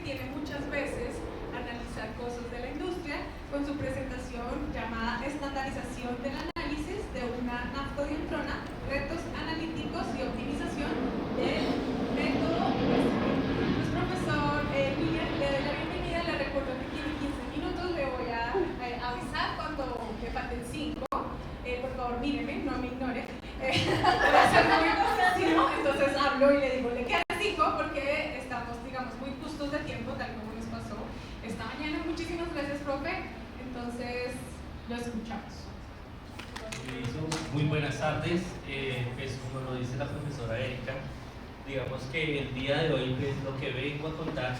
tiene muchas veces analizar cosas de la industria con su presentación llamada Estandarización del análisis de una naftodientrona, retos analíticos y optimización del método USP. Pues profesor Miller, le doy la bienvenida, le recuerdo que tiene 15 minutos, le voy a avisar cuando me falten 5. Por favor, míreme, no me ignore. Voy a ser muy posesivo, entonces hablo y le digo, le quedan 5 porque estamos, digamos, muy justos de tiempo, tal como nos pasó esta mañana. Muchísimas gracias, profe. Entonces, lo escuchamos. Muy buenas tardes. Pues como lo dice la profesora Erika, digamos que el día de hoy pues, lo que vengo a contar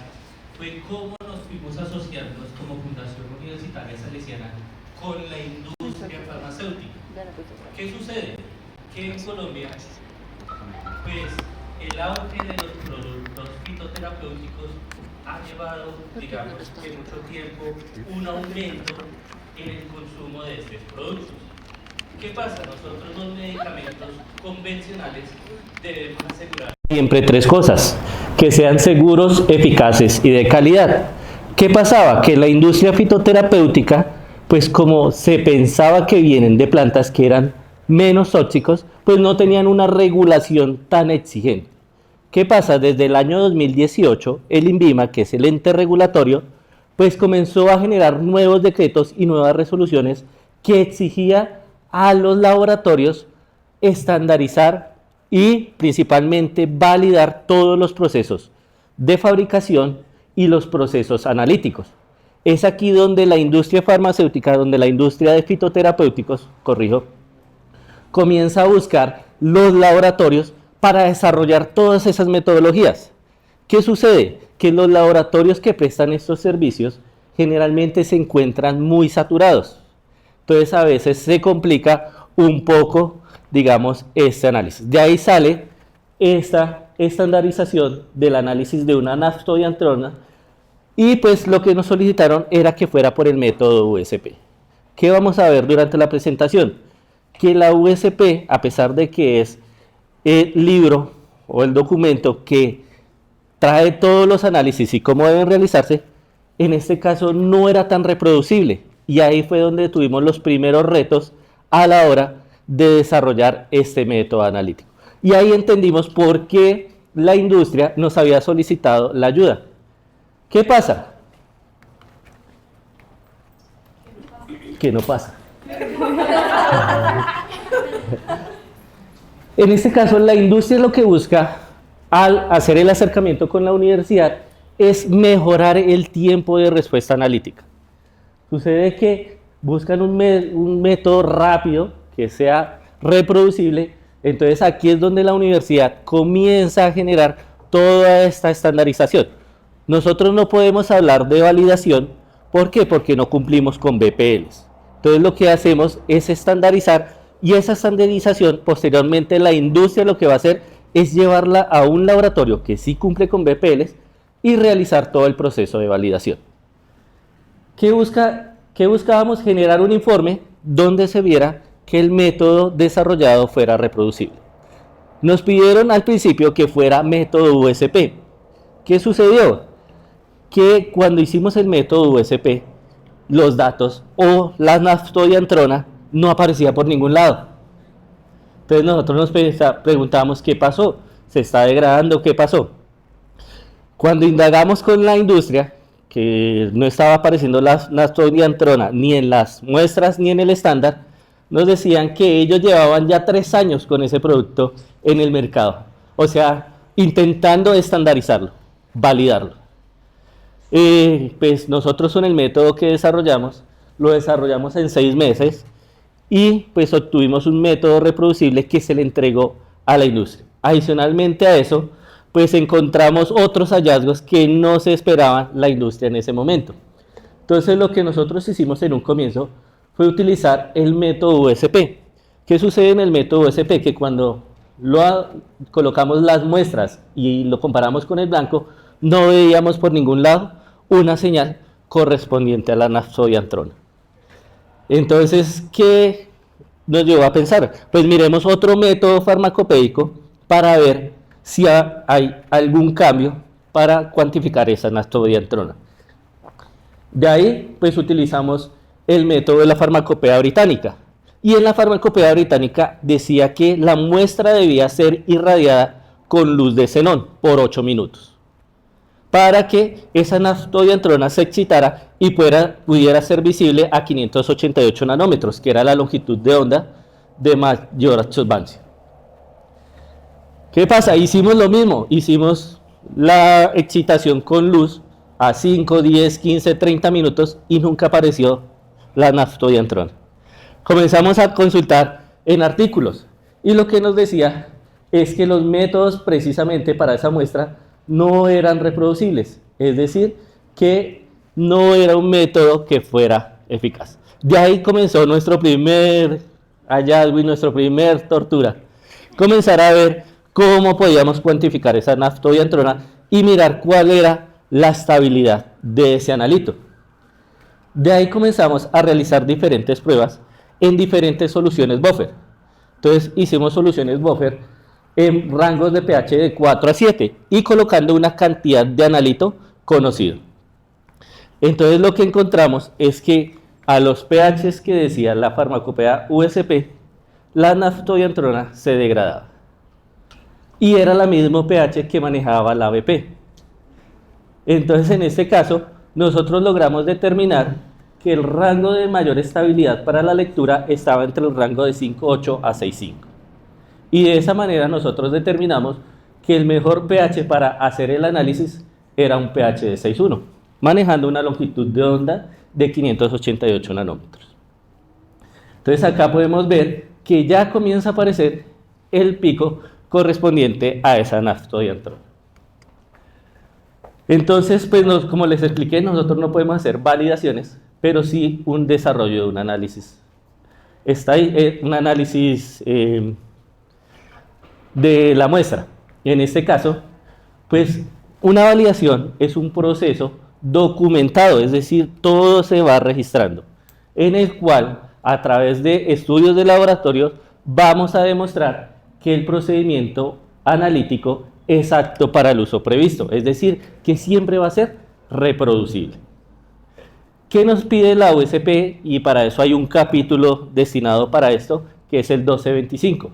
fue cómo nos fuimos asociándonos como Fundación Universitaria Salesiana con la industria farmacéutica. ¿Qué sucede? Que en Colombia, pues el auge de los productos fitoterapéuticos ha llevado, digamos, que mucho tiempo un aumento en el consumo de estos productos. ¿Qué pasa? Nosotros los medicamentos convencionales debemos asegurar siempre tres cosas: que sean seguros, eficaces y de calidad. ¿Qué pasaba? Que la industria fitoterapéutica, pues como se pensaba que vienen de plantas que eran menos tóxicos, pues no tenían una regulación tan exigente. ¿Qué pasa? Desde el año 2018, el INVIMA, que es el ente regulatorio, pues comenzó a generar nuevos decretos y nuevas resoluciones que exigía a los laboratorios estandarizar y principalmente validar todos los procesos de fabricación y los procesos analíticos. Es aquí donde la industria farmacéutica, donde la industria de fitoterapéuticos, comienza a buscar los laboratorios para desarrollar todas esas metodologías. ¿Qué sucede? Que los laboratorios que prestan estos servicios generalmente se encuentran muy saturados. Entonces a veces se complica un poco, digamos, este análisis. De ahí sale esta estandarización del análisis de una naftodientrona y pues lo que nos solicitaron era que fuera por el método USP. ¿Qué vamos a ver durante la presentación? Que la USP, a pesar de que es el libro o el documento que trae todos los análisis y cómo deben realizarse, en este caso no era tan reproducible. Y ahí fue donde tuvimos los primeros retos a la hora de desarrollar este método analítico. Y ahí entendimos por qué la industria nos había solicitado la ayuda. ¿Qué pasa? ¿Qué no pasa? En este caso, la industria lo que busca al hacer el acercamiento con la universidad es mejorar el tiempo de respuesta analítica. Sucede que buscan un método rápido que sea reproducible, entonces aquí es donde la universidad comienza a generar toda esta estandarización. Nosotros no podemos hablar de validación, ¿por qué? Porque no cumplimos con BPLs. Entonces lo que hacemos es estandarizar y esa estandarización posteriormente la industria lo que va a hacer es llevarla a un laboratorio que sí cumple con BPLs y realizar todo el proceso de validación. ¿Qué buscábamos? Generar un informe donde se viera que el método desarrollado fuera reproducible. Nos pidieron al principio que fuera método USP. ¿Qué sucedió? Que cuando hicimos el método USP, los datos o la naftodientrona no aparecía por ningún lado. Entonces nosotros nos preguntábamos qué pasó, se está degradando, ¿qué pasó? Cuando indagamos con la industria, que no estaba apareciendo la naftodientrona ni en las muestras ni en el estándar, nos decían que ellos llevaban ya 3 años con ese producto en el mercado, o sea, intentando estandarizarlo, validarlo. Pues nosotros con el método que desarrollamos, lo desarrollamos en 6 meses y pues obtuvimos un método reproducible que se le entregó a la industria. Adicionalmente a eso, pues encontramos otros hallazgos que no se esperaba la industria en ese momento. Entonces lo que nosotros hicimos en un comienzo fue utilizar el método USP. ¿Qué sucede en el método USP? Que cuando colocamos las muestras y lo comparamos con el blanco, no veíamos por ningún lado una señal correspondiente a la naftodientrona. Entonces, ¿qué nos llevó a pensar? Pues miremos otro método farmacopédico para ver si hay algún cambio para cuantificar esa naftobiantrona. De ahí, pues utilizamos el método de la farmacopea británica. Y en la farmacopea británica decía que la muestra debía ser irradiada con luz de xenón por 8 minutos, para que esa naftobiantrona se excitara y pudiera ser visible a 588 nanómetros, que era la longitud de onda de mayor absorbancia. ¿Qué pasa? Hicimos lo mismo, hicimos la excitación con luz a 5, 10, 15, 30 minutos y nunca apareció la naftobiantrona. Comenzamos a consultar en artículos y lo que nos decía es que los métodos precisamente para esa muestra no eran reproducibles, es decir, que no era un método que fuera eficaz. De ahí comenzó nuestro primer hallazgo y nuestra primer tortura, comenzar a ver cómo podíamos cuantificar esa naftobiantrona y mirar cuál era la estabilidad de ese analito. De ahí comenzamos a realizar diferentes pruebas en diferentes soluciones buffer. Entonces hicimos soluciones buffer en rangos de pH de 4 a 7 y colocando una cantidad de analito conocido. Entonces lo que encontramos es que a los pHs que decía la farmacopea USP, la naftobiantrona se degradaba. Y era el mismo pH que manejaba la ABP. Entonces en este caso nosotros logramos determinar que el rango de mayor estabilidad para la lectura estaba entre el rango de 5.8 a 6.5. Y de esa manera nosotros determinamos que el mejor pH para hacer el análisis era un pH de 6.1, manejando una longitud de onda de 588 nanómetros. Entonces acá podemos ver que ya comienza a aparecer el pico correspondiente a esa naftobiantrona. Entonces, pues como les expliqué, nosotros no podemos hacer validaciones, pero sí un desarrollo de un análisis. Está ahí un análisis de la muestra. En este caso, pues una validación es un proceso documentado, es decir, todo se va registrando, en el cual a través de estudios de laboratorio vamos a demostrar que el procedimiento analítico es apto para el uso previsto, es decir, que siempre va a ser reproducible. ¿Qué nos pide la USP? Y para eso hay un capítulo destinado para esto, que es el 1225,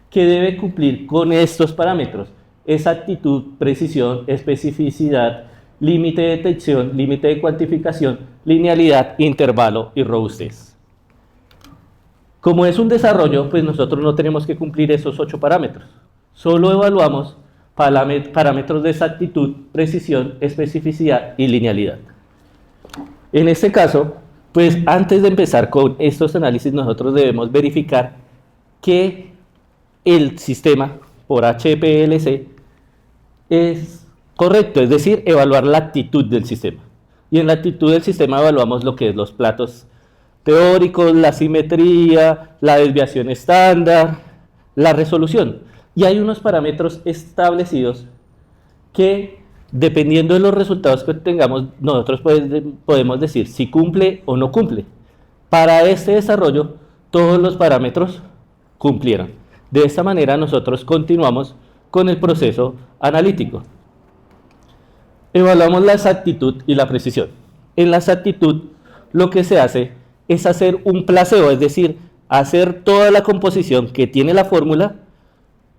que debe cumplir con estos parámetros: exactitud, precisión, especificidad, límite de detección, límite de cuantificación, linealidad, intervalo y robustez. Como es un desarrollo, pues nosotros no tenemos que cumplir esos 8 parámetros. Solo evaluamos parámetros de exactitud, precisión, especificidad y linealidad. En este caso, pues antes de empezar con estos análisis, nosotros debemos verificar que el sistema por HPLC es correcto, es decir, evaluar la actitud del sistema. Y en la actitud del sistema evaluamos lo que es los platos teóricos, la simetría, la desviación estándar, la resolución. Y hay unos parámetros establecidos que, dependiendo de los resultados que tengamos, nosotros podemos decir si cumple o no cumple. Para este desarrollo, todos los parámetros cumplieron. De esta manera, nosotros continuamos con el proceso analítico. Evaluamos la exactitud y la precisión. En la exactitud, lo que se hace es hacer un placebo, es decir, hacer toda la composición que tiene la fórmula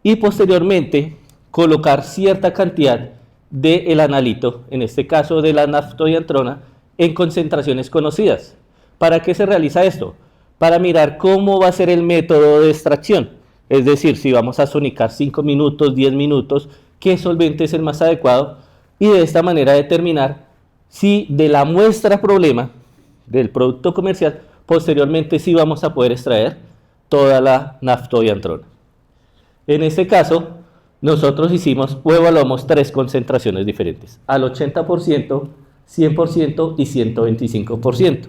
y posteriormente colocar cierta cantidad del analito, en este caso de la naftobiantrona, en concentraciones conocidas. ¿Para qué se realiza esto? Para mirar cómo va a ser el método de extracción, es decir, si vamos a sonicar 5 minutos, 10 minutos, qué solvente es el más adecuado, y de esta manera determinar si de la muestra problema del producto comercial, posteriormente sí vamos a poder extraer toda la naftobiantrona. En este caso, nosotros hicimos o evaluamos 3 concentraciones diferentes, al 80%, 100% y 125%.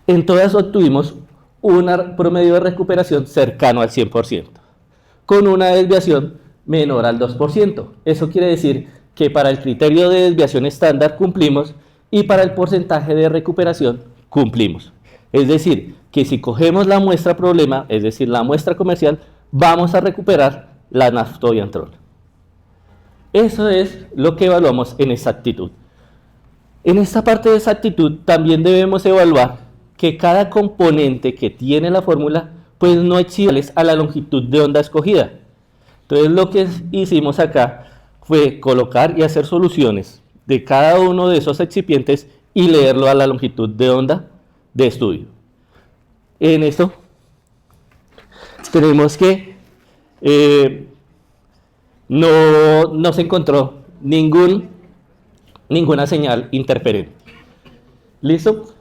En todas obtuvimos un promedio de recuperación cercano al 100%, con una desviación menor al 2%. Eso quiere decir que para el criterio de desviación estándar cumplimos y para el porcentaje de recuperación cumplimos. Es decir, que si cogemos la muestra problema, es decir, la muestra comercial, vamos a recuperar la naftobiantrona. Eso es lo que evaluamos en exactitud. En esta parte de exactitud también debemos evaluar que cada componente que tiene la fórmula pues no equivale a la longitud de onda escogida. Entonces lo que hicimos acá fue colocar y hacer soluciones de cada uno de esos excipientes y leerlo a la longitud de onda de estudio. En esto tenemos que no se encontró ninguna señal interferente. ¿Listo?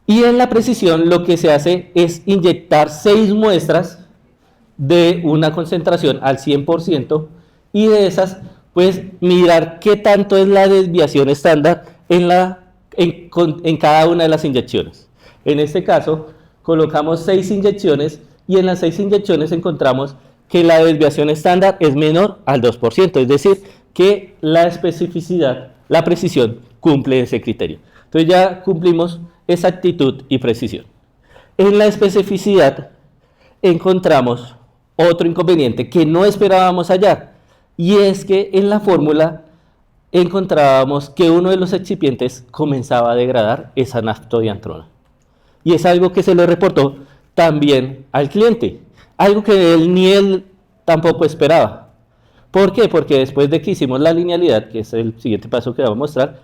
Y en la precisión lo que se hace es inyectar 6 muestras de una concentración al 100% y de esas pues mirar qué tanto es la desviación estándar en cada una de las inyecciones. En este caso colocamos 6 inyecciones y en las 6 inyecciones encontramos que la desviación estándar es menor al 2%, es decir, que la especificidad, la precisión cumple ese criterio. Entonces ya cumplimos exactitud y precisión. En la especificidad encontramos otro inconveniente que no esperábamos hallar, y es que en la fórmula encontrábamos que uno de los excipientes comenzaba a degradar esa naftodiantrona. Y es algo que se le reportó también al cliente, algo que ni él tampoco esperaba. ¿Por qué? Porque después de que hicimos la linealidad, que es el siguiente paso que vamos a mostrar,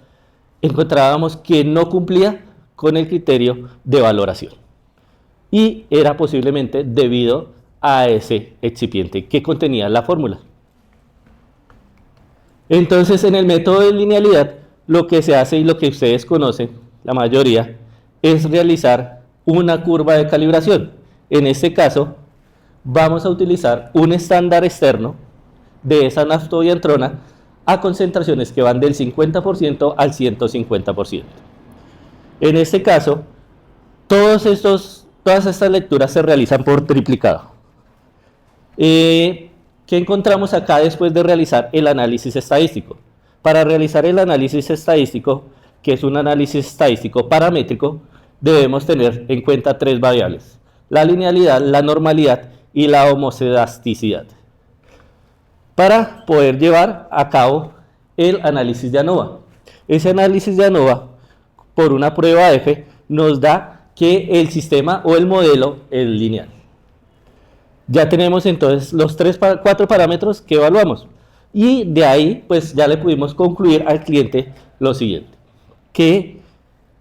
encontrábamos que no cumplía con el criterio de valoración. Y era posiblemente debido a ese excipiente que contenía la fórmula. Entonces, en el método de linealidad, lo que se hace y lo que ustedes conocen, la mayoría, es realizar una curva de calibración. En este caso, vamos a utilizar un estándar externo de esa naftodiantrona a concentraciones que van del 50% al 150%. En este caso, todas estas lecturas se realizan por triplicado. ¿Qué encontramos acá después de realizar el análisis estadístico? Para realizar el análisis estadístico, que es un análisis estadístico paramétrico, debemos tener en cuenta 3 variables: la linealidad, la normalidad y la homocedasticidad, para poder llevar a cabo el análisis de ANOVA. Ese análisis de ANOVA, por una prueba F, nos da que el sistema o el modelo es lineal. Ya tenemos entonces los 4 parámetros que evaluamos, y de ahí pues ya le pudimos concluir al cliente lo siguiente: que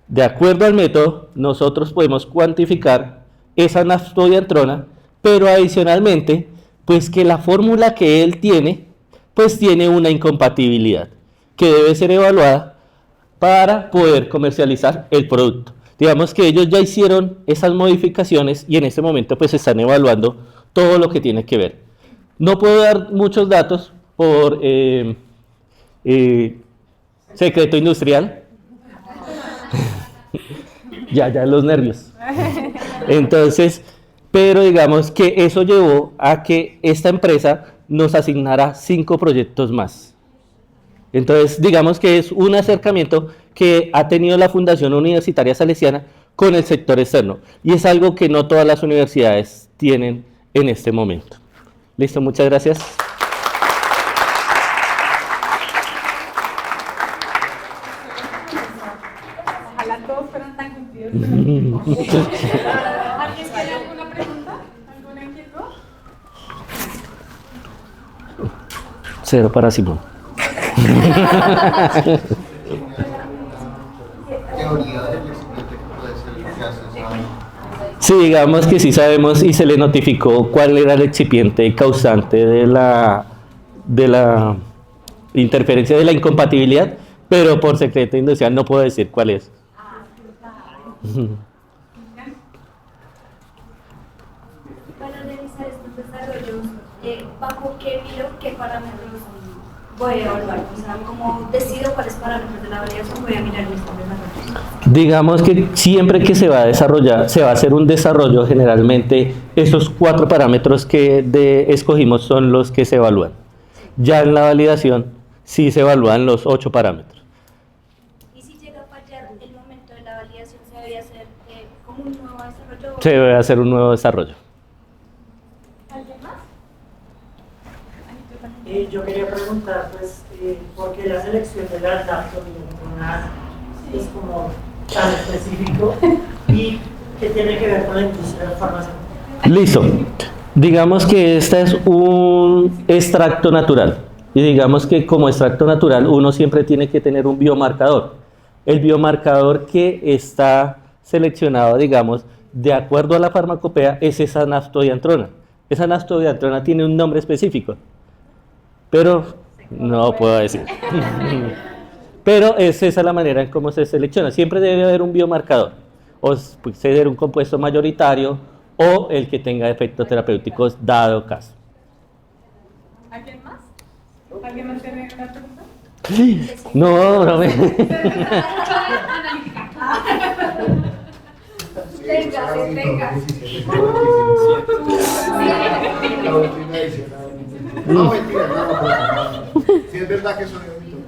de acuerdo al método nosotros podemos cuantificar esa naftodiantrona, pero adicionalmente pues que la fórmula que él tiene pues tiene una incompatibilidad que debe ser evaluada para poder comercializar el producto. Digamos que ellos ya hicieron esas modificaciones y en este momento pues están evaluando todo lo que tiene que ver. No puedo dar muchos datos por secreto industrial. ya los nervios. Entonces, pero digamos que eso llevó a que esta empresa nos asignara 5 proyectos más. Entonces, digamos que es un acercamiento que ha tenido la Fundación Universitaria Salesiana con el sector externo, y es algo que no todas las universidades tienen en este momento. Listo, muchas gracias. Ojalá todos fueran tan cumplidos. ¿Alguien tiene alguna pregunta? ¿Alguna inquietud? 0 para Simón. Sí, digamos que sí sabemos y se le notificó cuál era el excipiente causante de la interferencia, de la incompatibilidad, pero por secreto industrial no puedo decir cuál es. Para realizar estos desarrollos, ¿bajo qué miro qué parámetros voy a evaluar? O sea, ¿cómo decido cuáles parámetros de la variación voy a mirar en estos desarrollos? Digamos que siempre que se va a desarrollar, se va a hacer un desarrollo, generalmente esos 4 parámetros que escogimos son los que se evalúan. Ya en la validación sí se evalúan los 8 parámetros. Y si llega a fallar el momento de la validación, ¿se debe hacer como un nuevo desarrollo? Se debe hacer un nuevo desarrollo. ¿Alguien más? Yo quería preguntar, pues, ¿por qué la selección de las naftominas es como tan específico y qué tiene que ver con la industria farmacéutica? Listo. Digamos que este es un extracto natural. Y digamos que como extracto natural uno siempre tiene que tener un biomarcador. El biomarcador que está seleccionado, digamos, de acuerdo a la farmacopea, es esa naftodiantrona. Esa naftodiantrona tiene un nombre específico, pero no puedo decir. Pero es esa la manera en cómo se selecciona. Siempre debe haber un biomarcador, o puede ser un compuesto mayoritario o el que tenga efectos terapéuticos dado caso. ¿Alguien más? ¿Alguien más tiene una pregunta? No me... Venga. No, mentira, no. Si es verdad que son bien,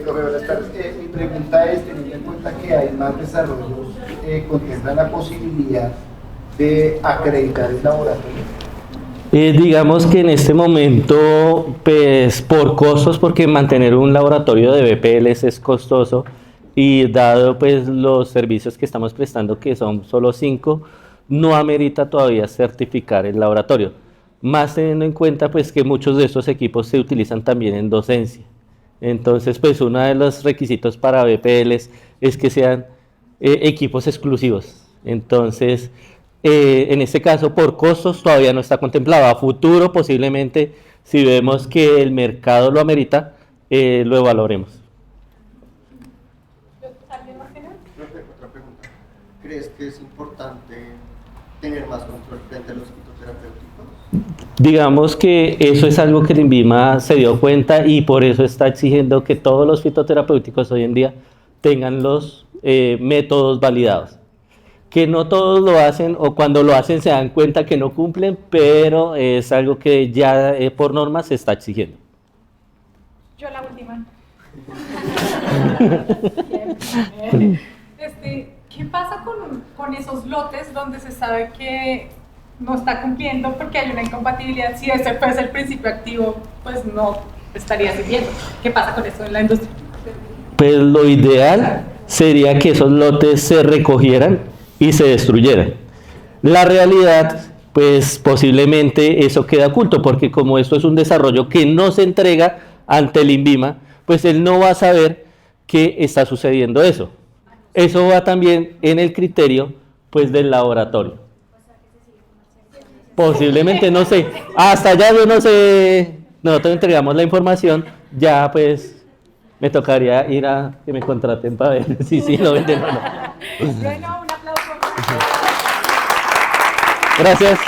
profe, buenas tardes. Mi pregunta es, teniendo en cuenta que hay más desarrollos, ¿contemplan la posibilidad de acreditar el laboratorio? Digamos que en este momento, pues por costos, porque mantener un laboratorio de BPLs es costoso y dado pues los servicios que estamos prestando, que son solo 5, no amerita todavía certificar el laboratorio. Más teniendo en cuenta pues que muchos de estos equipos se utilizan también en docencia. Entonces pues uno de los requisitos para BPLs es que sean equipos exclusivos. Entonces en este caso por costos todavía no está contemplado. A futuro posiblemente si vemos que el mercado lo amerita, lo evaluaremos. ¿Alguien más tiene? Otra pregunta. ¿Crees que es importante tener más control frente a los fitoterapéuticos? Digamos que eso es algo que el INVIMA se dio cuenta y por eso está exigiendo que todos los fitoterapéuticos hoy en día tengan los métodos validados. Que no todos lo hacen o cuando lo hacen se dan cuenta que no cumplen, pero es algo que ya por norma se está exigiendo. Yo la última. ¿Qué pasa con esos lotes donde se sabe que no está cumpliendo porque hay una incompatibilidad? Si ese fuese el principio activo, pues no estaría sirviendo. ¿Qué pasa con eso en la industria? Pues lo ideal sería que esos lotes se recogieran y se destruyeran. La realidad, pues posiblemente eso queda oculto, porque como esto es un desarrollo que no se entrega ante el INVIMA, pues él no va a saber que está sucediendo eso. Eso va también en el criterio pues del laboratorio. Posiblemente, no sé. Hasta allá yo no sé. Nosotros entregamos la información, ya pues me tocaría ir a que me contraten para ver si sí lo venden o no. Bueno, un aplauso. Gracias.